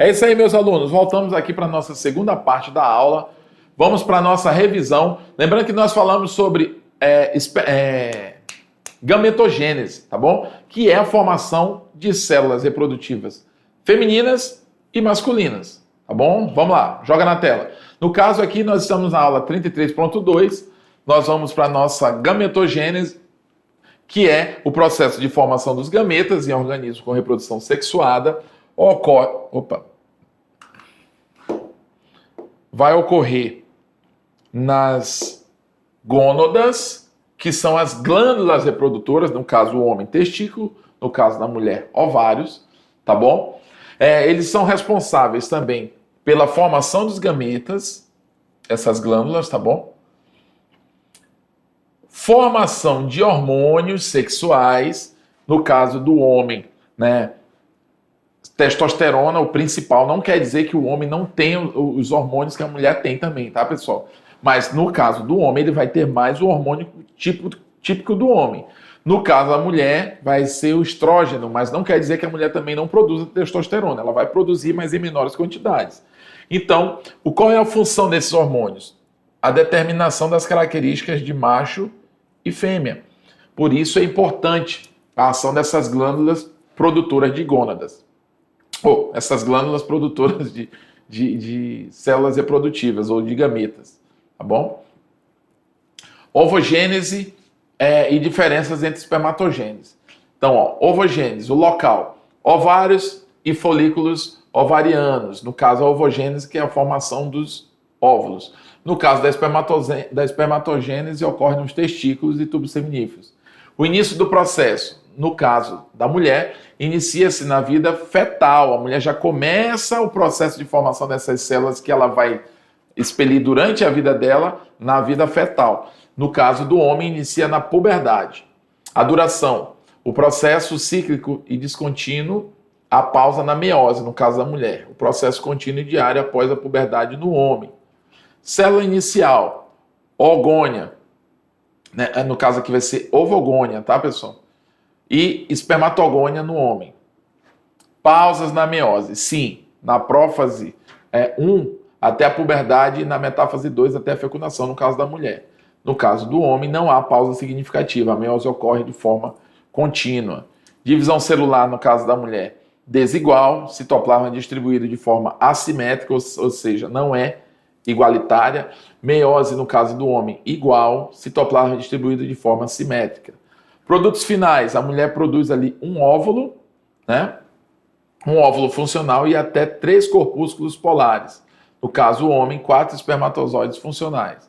É isso aí, meus alunos. Voltamos aqui para a nossa segunda parte da aula. Vamos para a nossa revisão. Lembrando que nós falamos sobre gametogênese, tá bom? Que é a formação de células reprodutivas femininas e masculinas, tá bom? Vamos lá, joga na tela. No caso aqui, nós estamos na aula 33.2. Nós vamos para a nossa gametogênese, que é o processo de formação dos gametas em organismos com reprodução sexuada. Vai ocorrer nas gônadas, que são as glândulas reprodutoras, no caso o homem, testículo, no caso da mulher, ovários, tá bom? Eles são responsáveis também pela formação dos gametas, essas glândulas, tá bom? Formação de hormônios sexuais, no caso do homem, né? Testosterona, o principal, não quer dizer que o homem não tem os hormônios que a mulher tem também, tá, pessoal? Mas no caso do homem, ele vai ter mais o hormônio típico do homem. No caso da mulher, vai ser o estrógeno, mas não quer dizer que a mulher também não produza testosterona. Ela vai produzir, mas em menores quantidades. Então, qual é a função desses hormônios? A determinação das características de macho e fêmea. Por isso é importante a ação dessas glândulas produtoras de gônadas. Ou essas glândulas produtoras de células reprodutivas ou de gametas. Tá bom? Ovogênese e diferenças entre espermatogênese. Então, ovogênese, o local, ovários e folículos ovarianos. No caso, a ovogênese, que é a formação dos óvulos. No caso da espermatogênese, ocorre nos testículos e tubos seminíferos. O início do processo, no caso da mulher, inicia-se na vida fetal. A mulher já começa o processo de formação dessas células que ela vai expelir durante a vida dela na vida fetal. No caso do homem, inicia na puberdade. A duração, o processo cíclico e descontínuo, a pausa na meiose, no caso da mulher. O processo contínuo e diário após a puberdade no homem. Célula inicial, ogônia, né? No caso aqui vai ser ovogônia, tá, pessoal? E espermatogônia no homem. Pausas na meiose, sim, na prófase 1 até a puberdade e na metáfase 2 até a fecundação, no caso da mulher. No caso do homem, não há pausa significativa, a meiose ocorre de forma contínua. Divisão celular, no caso da mulher, desigual, citoplasma distribuído de forma assimétrica, ou seja, não é igualitária. Meiose, no caso do homem, igual, citoplasma distribuído de forma simétrica. Produtos finais, a mulher produz ali um óvulo, né? Um óvulo funcional e até 3 corpúsculos polares. No caso, o homem, 4 espermatozoides funcionais.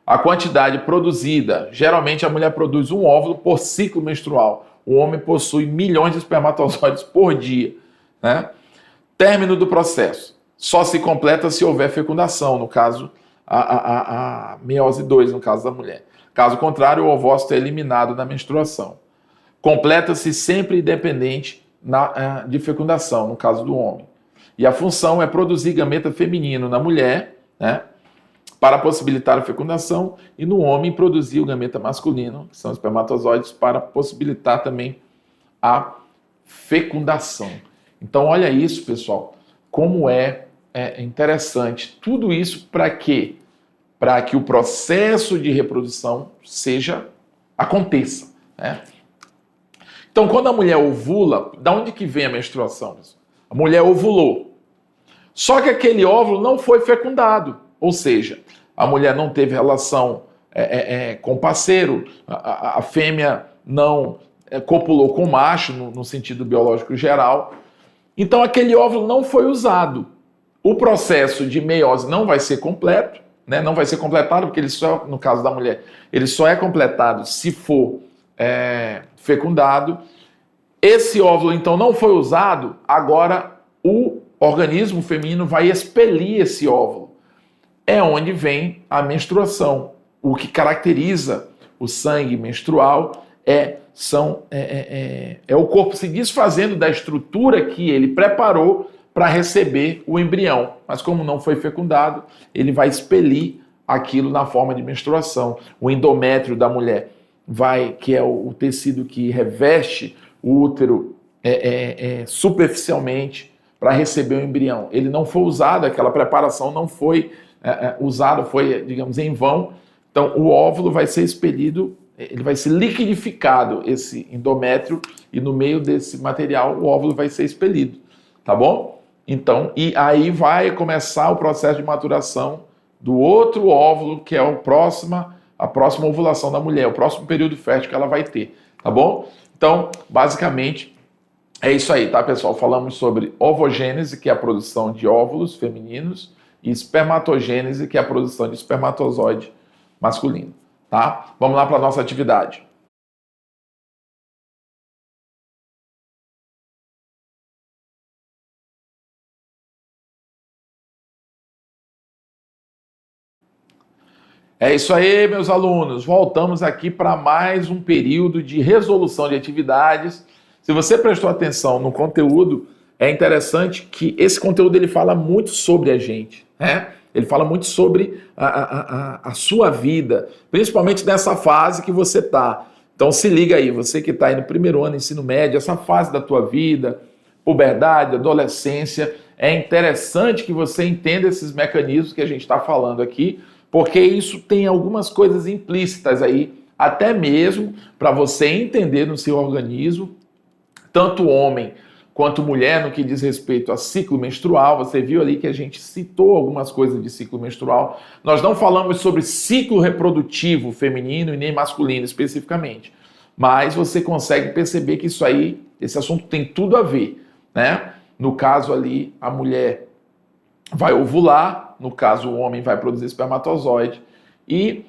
A quantidade produzida, geralmente a mulher produz um óvulo por ciclo menstrual. O homem possui milhões de espermatozoides por dia, né? Término do processo. Só se completa se houver fecundação, no caso, a meiose 2, no caso da mulher. Caso contrário, o ovócito é eliminado na menstruação. Completa-se sempre independente de fecundação, no caso do homem. E a função é produzir gameta feminino na mulher, né, para possibilitar a fecundação, e no homem produzir o gameta masculino, que são os espermatozoides, para possibilitar também a fecundação. Então, olha isso, pessoal, como é interessante. Tudo isso para quê? Para que o processo de reprodução aconteça, né? Então, quando a mulher ovula, da onde que vem a menstruação? A mulher ovulou. Só que aquele óvulo não foi fecundado, ou seja, a mulher não teve relação com o parceiro, a fêmea não copulou com o macho, no sentido biológico geral. Então, aquele óvulo não foi usado. O processo de meiose não vai ser completo, né? Não vai ser completado, porque no caso da mulher, ele só é completado se for fecundado. Esse óvulo, então, não foi usado, agora o organismo feminino vai expelir esse óvulo. É onde vem a menstruação. O que caracteriza o sangue menstrual é o corpo se desfazendo da estrutura que ele preparou para receber o embrião. Mas como não foi fecundado, ele vai expelir aquilo na forma de menstruação. O endométrio da mulher que é o tecido que reveste o útero superficialmente, para receber o embrião, ele não foi usado, aquela preparação não foi usada, foi, digamos, em vão, então o óvulo vai ser expelido, ele vai ser liquidificado, esse endométrio, e no meio desse material o óvulo vai ser expelido, tá bom? Então, e aí vai começar o processo de maturação do outro óvulo, que é a próxima ovulação da mulher, o próximo período fértil que ela vai ter, tá bom? Então, basicamente, é isso aí, tá, pessoal? Falamos sobre ovogênese, que é a produção de óvulos femininos, e espermatogênese, que é a produção de espermatozoide masculino, tá? Vamos lá para a nossa atividade. É isso aí, meus alunos. Voltamos aqui para mais um período de resolução de atividades. Se você prestou atenção no conteúdo, é interessante que esse conteúdo ele fala muito sobre a gente, né? Ele fala muito sobre a sua vida, principalmente nessa fase que você está. Então se liga aí, você que está aí no primeiro ano, ensino médio, essa fase da tua vida, puberdade, adolescência, é interessante que você entenda esses mecanismos que a gente está falando aqui, porque isso tem algumas coisas implícitas aí, até mesmo para você entender no seu organismo, tanto homem quanto mulher, no que diz respeito a ciclo menstrual. Você viu ali que a gente citou algumas coisas de ciclo menstrual. Nós não falamos sobre ciclo reprodutivo feminino e nem masculino especificamente, mas você consegue perceber que isso aí, esse assunto tem tudo a ver, né? No caso ali, a mulher vai ovular, no caso o homem vai produzir espermatozoide, e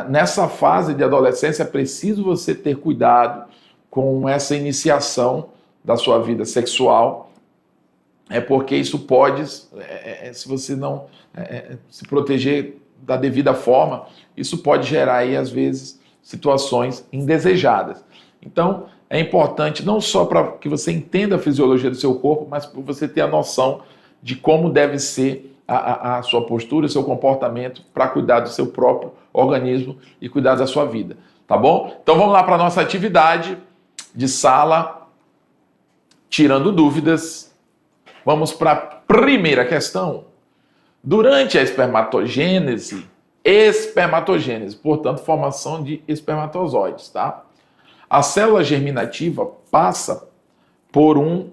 nessa fase de adolescência é preciso você ter cuidado com essa iniciação da sua vida sexual, porque isso pode, se você não se proteger da devida forma, isso pode gerar aí às vezes situações indesejadas. Então é importante não só para que você entenda a fisiologia do seu corpo, mas para você ter a noção de como deve ser a sua postura, o seu comportamento para cuidar do seu próprio organismo e cuidar da sua vida, tá bom? Então vamos lá para a nossa atividade de sala, tirando dúvidas. Vamos para a primeira questão. Durante a espermatogênese, portanto, formação de espermatozoides, tá? A célula germinativa passa por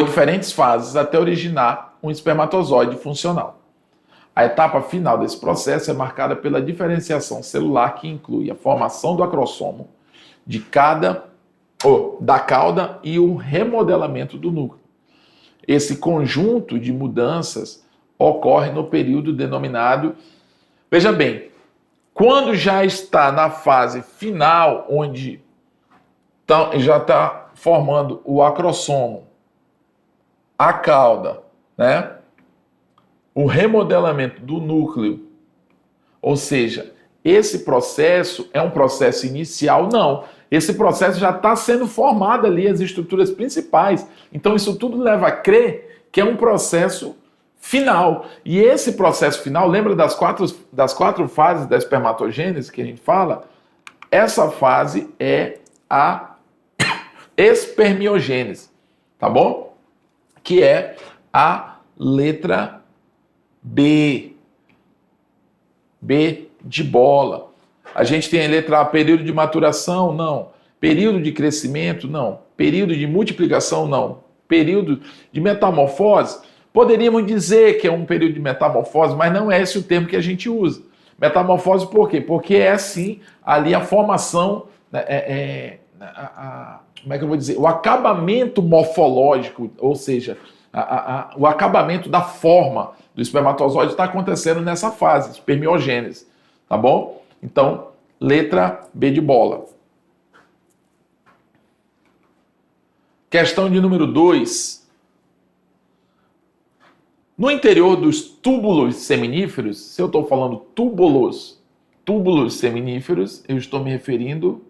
diferentes fases até originar um espermatozoide funcional. A etapa final desse processo é marcada pela diferenciação celular, que inclui a formação do acrossomo da cauda e o remodelamento do núcleo. Esse conjunto de mudanças ocorre no período denominado... Veja bem, quando já está na fase final, onde já está formando o acrossomo, a cauda, né? O remodelamento do núcleo, ou seja, esse processo é um processo inicial? Não. Esse processo já está sendo formado ali, as estruturas principais. Então isso tudo leva a crer que é um processo final. E esse processo final, lembra das quatro fases da espermatogênese que a gente fala? Essa fase é a espermiogênese, tá bom? Que é a letra B. B de bola. A gente tem a letra A, período de maturação? Não. Período de crescimento? Não. Período de multiplicação? Não. Período de metamorfose? Poderíamos dizer que é um período de metamorfose, mas não é esse o termo que a gente usa. Metamorfose por quê? Porque é sim ali a formação, como é que eu vou dizer? O acabamento morfológico, ou seja, o acabamento da forma do espermatozoide está acontecendo nessa fase, espermiogênese, tá bom? Então, letra B de bola. Questão de número 2. No interior dos túbulos seminíferos, se eu estou falando túbulos seminíferos, eu estou me referindo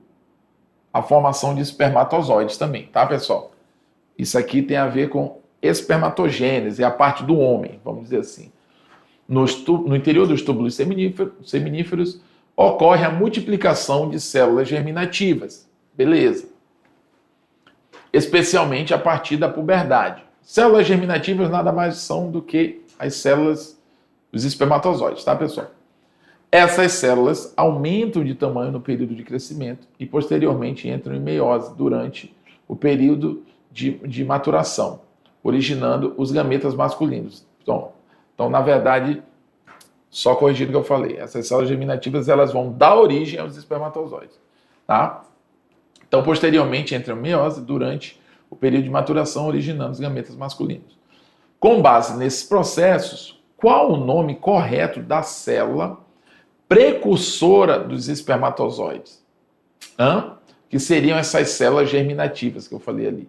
à formação de espermatozoides também, tá, pessoal? Isso aqui tem a ver com espermatogênese, é a parte do homem, vamos dizer assim. No interior dos túbulos seminíferos ocorre a multiplicação de células germinativas, beleza? Especialmente a partir da puberdade, Células germinativas nada mais são do que as células dos espermatozoides, tá, pessoal? Essas células aumentam de tamanho no período de crescimento e posteriormente entram em meiose durante o período de maturação, originando os gametas masculinos. Então, na verdade, só corrigindo o que eu falei, essas células germinativas elas vão dar origem aos espermatozoides, tá? Então, posteriormente entram em meiose durante o período de maturação, originando os gametas masculinos. Com base nesses processos, qual o nome correto da célula precursora dos espermatozoides? Que seriam essas células germinativas que eu falei ali.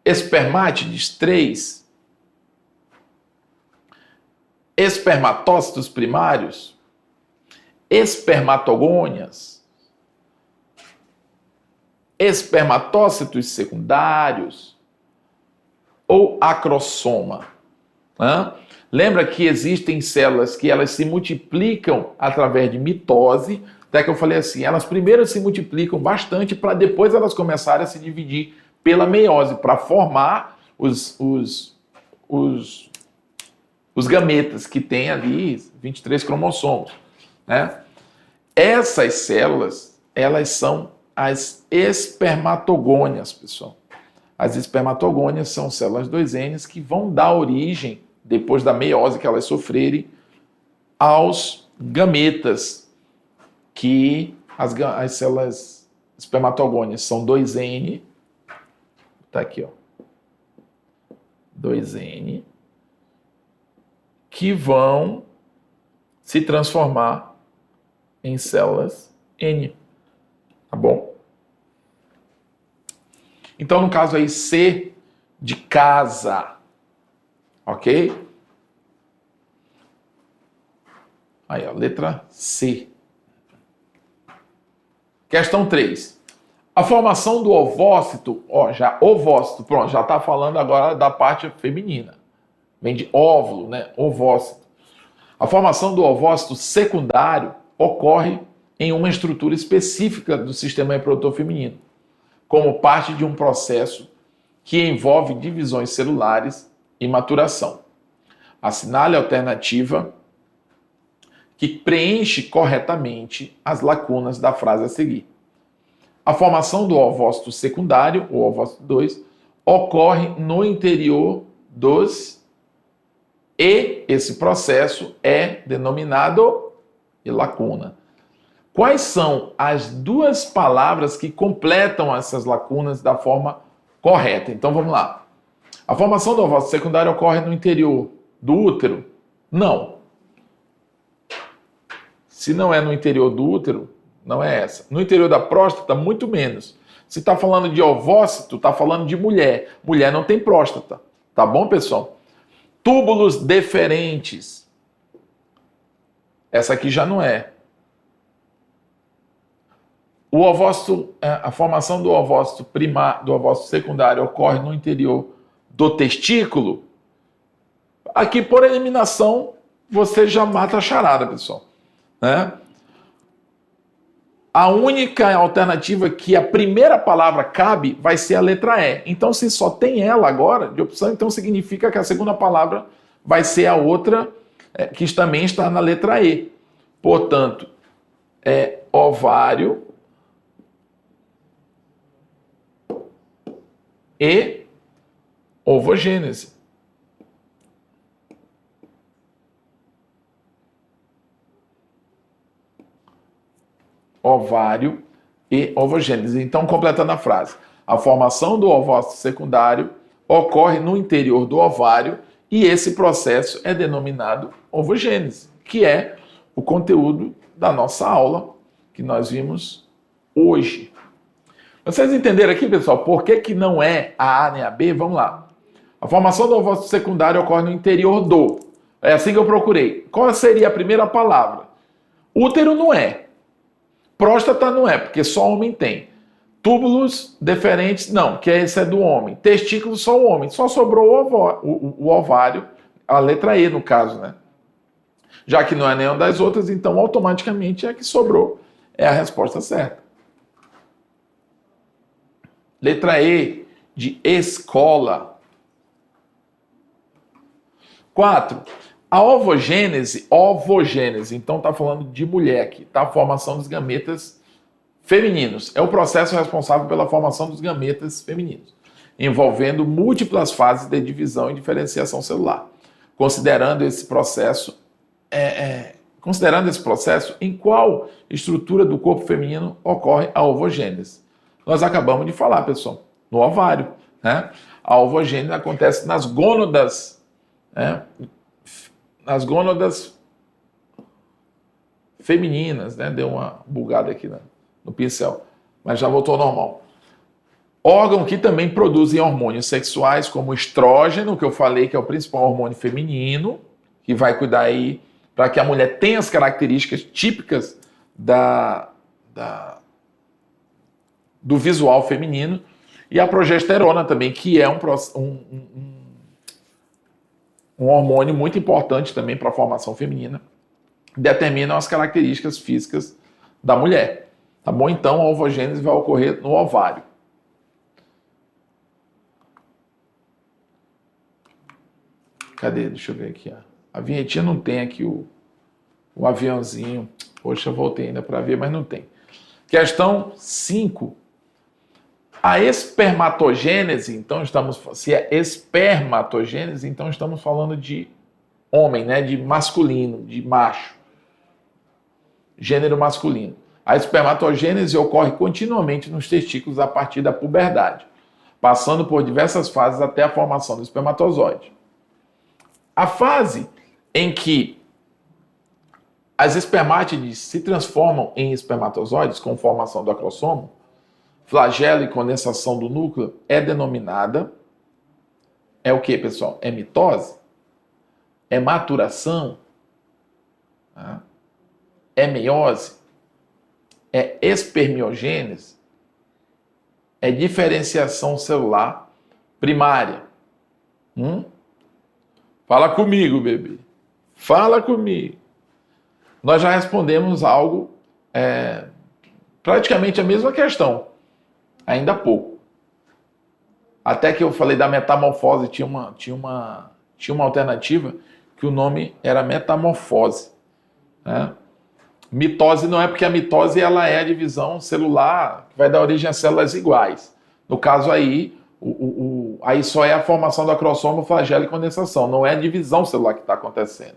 Espermátides 3, espermatócitos primários, espermatogônias, espermatócitos secundários ou acrossoma. Lembra que existem células que elas se multiplicam através de mitose, até que eu falei assim, elas primeiro se multiplicam bastante para depois elas começarem a se dividir pela meiose, para formar os gametas, que tem ali 23 cromossomos, né? Essas células, elas são as espermatogônias, pessoal. As espermatogônias são células 2N que vão dar origem, depois da meiose que elas sofrerem, aos gametas, que as células espermatogônias são 2N, tá aqui, ó, 2N, que vão se transformar em células N, tá bom? Então, no caso aí, C de casa, ok? Aí, ó, letra C. Questão 3. A formação do ovócito, ó, já ovócito, pronto, já está falando agora da parte feminina. Vem de óvulo, né? Ovócito. A formação do ovócito secundário ocorre em uma estrutura específica do sistema reprodutor feminino, como parte de um processo que envolve divisões celulares e maturação. Assinale a alternativa que preenche corretamente as lacunas da frase a seguir. A formação do ovócito secundário, o ovócito 2, ocorre no interior dos e esse processo é denominado de lacuna. Quais são as duas palavras que completam essas lacunas da forma correta? Então vamos lá. A formação do ovócito secundário ocorre no interior do útero? Não. Se não é no interior do útero, não é essa. No interior da próstata, muito menos. Se está falando de ovócito, está falando de mulher. Mulher não tem próstata. Tá bom, pessoal? Túbulos deferentes. Essa aqui já não é. O ovócito, a formação do ovócito primário, do ovócito secundário ocorre no interior do testículo. Aqui, por eliminação, você já mata a charada, pessoal, né? A única alternativa que a primeira palavra cabe vai ser a letra E. Então, se só tem ela agora de opção, então significa que a segunda palavra vai ser a outra que também está na letra E. Portanto, é ovário e ovogênese. Ovário e ovogênese. Então, completando a frase. A formação do ovócito secundário ocorre no interior do ovário e esse processo é denominado ovogênese, que é o conteúdo da nossa aula que nós vimos hoje. Vocês entenderam aqui, pessoal, por que não é a A nem a B? Vamos lá. A formação do ovócito secundário ocorre no interior do. É assim que eu procurei. Qual seria a primeira palavra? Útero não é. Próstata não é, porque só homem tem. Túbulos deferentes, não, que esse é do homem. Testículo, só o homem. Só sobrou o ovário, a letra E no caso, né? Já que não é nenhuma das outras, então automaticamente é que sobrou. É a resposta certa. Letra E de escola. 4. A ovogênese, então está falando de mulher aqui, tá? A formação dos gametas femininos. É o processo responsável pela formação dos gametas femininos, envolvendo múltiplas fases de divisão e diferenciação celular. Considerando esse processo, em qual estrutura do corpo feminino ocorre a ovogênese? Nós acabamos de falar, pessoal, no ovário, né? A ovogênese acontece nas gônadas, né? Nas gônadas femininas, né? Deu uma bugada aqui no pincel, mas já voltou ao normal. Órgão que também produzem hormônios sexuais, como o estrógeno, que eu falei que é o principal hormônio feminino, que vai cuidar aí para que a mulher tenha as características típicas do visual feminino, e a progesterona também, que é um hormônio muito importante também para a formação feminina, determinam as características físicas da mulher. Tá bom? Então, a ovogênese vai ocorrer no ovário. Cadê? Deixa eu ver aqui. Ó. A vinhetinha não tem aqui o aviãozinho. Poxa, eu voltei ainda para ver, mas não tem. Questão 5. A espermatogênese, então se é espermatogênese, então estamos falando de homem, né? De masculino, de macho. Gênero masculino. A espermatogênese ocorre continuamente nos testículos a partir da puberdade, passando por diversas fases até a formação do espermatozoide. A fase em que as espermátides se transformam em espermatozoides com formação do acrossomo, flagelo e condensação do núcleo, é denominada, é o que, pessoal? É mitose? É maturação? É meiose? É espermiogênese? É diferenciação celular primária? Fala comigo, bebê. Fala comigo. Nós já respondemos algo, praticamente a mesma questão, ainda há pouco. Até que eu falei da metamorfose, tinha uma alternativa que o nome era metamorfose. Né? Mitose não é, porque a mitose ela é a divisão celular que vai dar origem a células iguais. No caso aí, aí só é a formação do acrossomo, flagelo e condensação, não é a divisão celular que está acontecendo.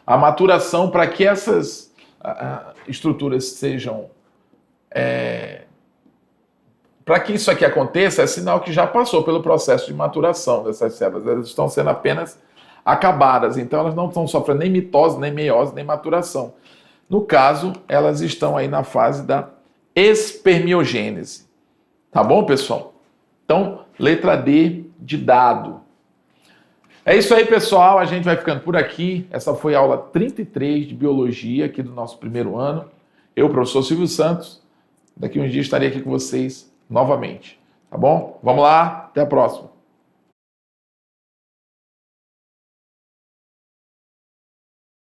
A maturação, para que essas estruturas sejam... para que isso aqui aconteça, é sinal que já passou pelo processo de maturação dessas células. Elas estão sendo apenas acabadas, então elas não estão sofrendo nem mitose, nem meiose, nem maturação. No caso, elas estão aí na fase da espermiogênese. Tá bom, pessoal? Então, letra D de dado. É isso aí, pessoal. A gente vai ficando por aqui. Essa foi a aula 33 de Biologia aqui do nosso primeiro ano. Eu, professor Silvio Santos, daqui uns dias estarei aqui com vocês novamente. Tá bom? Vamos lá. Até a próxima.